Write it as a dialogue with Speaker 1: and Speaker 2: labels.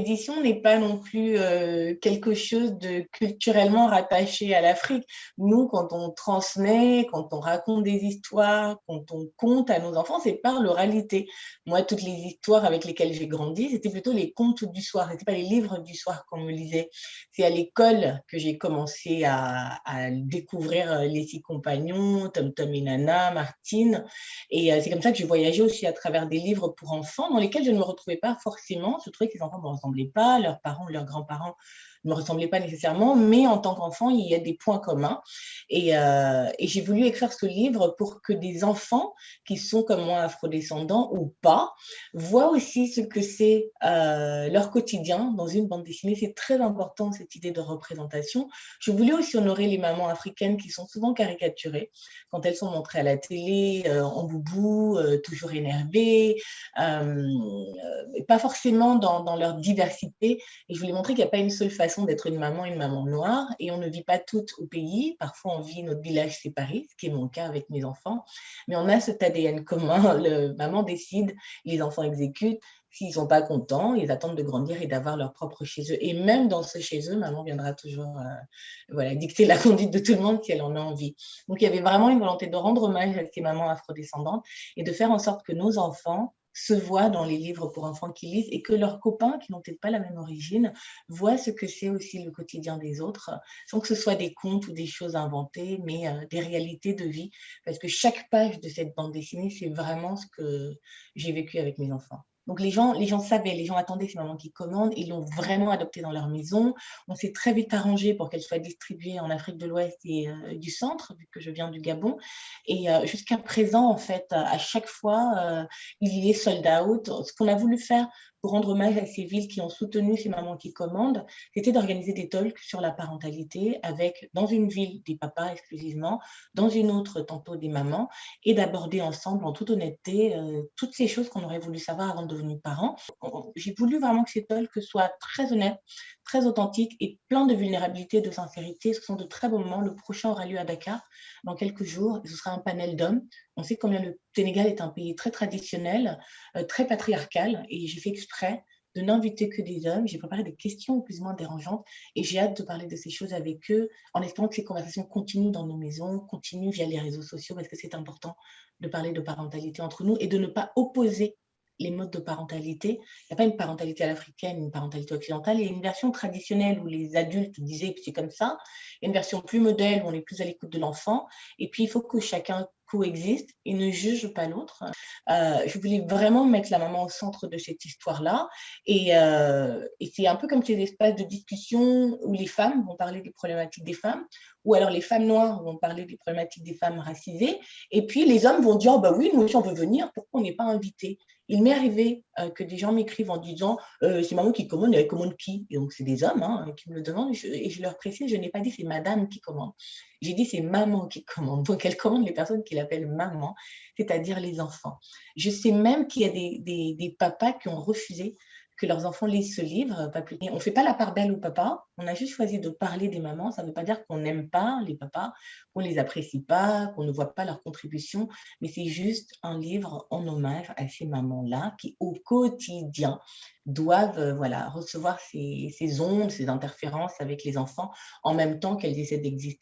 Speaker 1: l'édition n'est pas non plus quelque chose de culturellement rattaché à l'Afrique. Nous, quand on transmet, quand on raconte des histoires, quand on conte à nos enfants, c'est par l'oralité. Moi, toutes les histoires avec lesquelles j'ai grandi, c'était plutôt les contes du soir, c'était pas les livres du soir qu'on me lisait. C'est à l'école que j'ai commencé à découvrir les Six Compagnons, Tom Tom et Nana, Martine. Et c'est comme ça que j'ai voyagé aussi à travers des livres pour enfants dans lesquels je ne me retrouvais pas forcément. Je trouvais que les enfants ne me ressemblaient pas, leurs parents, leurs grands-parents ne me ressemblaient pas nécessairement, mais en tant qu'enfant, il y a des points communs. Et j'ai voulu écrire ce livre pour que des enfants qui sont comme moi afrodescendants ou pas voient aussi ce que c'est leur quotidien dans une bande dessinée. C'est très important cette idée de représentation. Je voulais aussi honorer les mamans africaines qui sont souvent caricaturées quand elles sont montrées à la télé, en boubou, toujours énervées, pas forcément dans leur diversité. Et je voulais montrer qu'il n'y a pas une seule façon d'être une maman noire, et on ne vit pas toutes au pays. Parfois, on vit notre village séparé, ce qui est mon cas avec mes enfants, mais on a cet ADN commun. Maman décide, les enfants exécutent. S'ils ne sont pas contents, ils attendent de grandir et d'avoir leur propre chez eux. Et même dans ce chez eux, maman viendra toujours voilà, dicter la conduite de tout le monde si elle en a envie. Donc, il y avait vraiment une volonté de rendre hommage à ces mamans afrodescendantes et de faire en sorte que nos enfants se voient dans les livres pour enfants qu'ils lisent et que leurs copains, qui n'ont peut-être pas la même origine, voient ce que c'est aussi le quotidien des autres, sans que ce soit des contes ou des choses inventées, mais des réalités de vie. Parce que chaque page de cette bande dessinée, c'est vraiment ce que j'ai vécu avec mes enfants. Donc les gens savaient, les gens attendaient ces mamans qui commandent, ils l'ont vraiment adopté dans leur maison. On s'est très vite arrangé pour qu'elle soit distribuée en Afrique de l'Ouest et du Centre, vu que je viens du Gabon. Et jusqu'à présent, en fait, à chaque fois, il y est sold out. Ce qu'on a voulu faire pour rendre hommage à ces villes qui ont soutenu ces mamans qui commandent, c'était d'organiser des talks sur la parentalité avec, dans une ville, des papas exclusivement, dans une autre, tantôt des mamans, et d'aborder ensemble, en toute honnêteté, toutes ces choses qu'on aurait voulu savoir avant de devenir parents. J'ai voulu vraiment que ces talks soient très honnêtes, très authentiques et plein de vulnérabilité, de sincérité. Ce sont de très beaux moments. Le prochain aura lieu à Dakar dans quelques jours. Ce sera un panel d'hommes. On sait combien le Sénégal est un pays très traditionnel, très patriarcal, et j'ai fait exprès de n'inviter que des hommes. J'ai préparé des questions plus ou moins dérangeantes et j'ai hâte de parler de ces choses avec eux en espérant que ces conversations continuent dans nos maisons, continuent via les réseaux sociaux parce que c'est important de parler de parentalité entre nous et de ne pas opposer les modes de parentalité. Il n'y a pas une parentalité à l'africaine, une parentalité occidentale. Il y a une version traditionnelle où les adultes disaient que c'est comme ça. Il y a une version plus modèle où on est plus à l'écoute de l'enfant. Et puis, il faut que chacun coexiste et ne juge pas l'autre. Je voulais vraiment mettre la maman au centre de cette histoire-là. Et c'est un peu comme ces espaces de discussion où les femmes vont parler des problématiques des femmes, ou alors les femmes noires vont parler des problématiques des femmes racisées. Et puis, les hommes vont dire, oh, bah oui, nous aussi, on veut venir, pourquoi on n'est pas invité? Il m'est arrivé que des gens m'écrivent en disant c'est maman qui commande, elle commande qui? Et donc, c'est des hommes qui me le demandent. Et je leur précise, je n'ai pas dit c'est madame qui commande. J'ai dit c'est maman qui commande. Donc, elle commande les personnes qu'il appelle maman, c'est-à-dire les enfants. Je sais même qu'il y a des papas qui ont refusé que leurs enfants lisent ce livre. On ne fait pas la part belle aux papas, on a juste choisi de parler des mamans. Ça ne veut pas dire qu'on n'aime pas les papas, qu'on ne les apprécie pas, qu'on ne voit pas leur contribution, mais c'est juste un livre en hommage à ces mamans-là qui, au quotidien, doivent voilà, recevoir ces ondes, ces interférences avec les enfants en même temps qu'elles essaient d'exister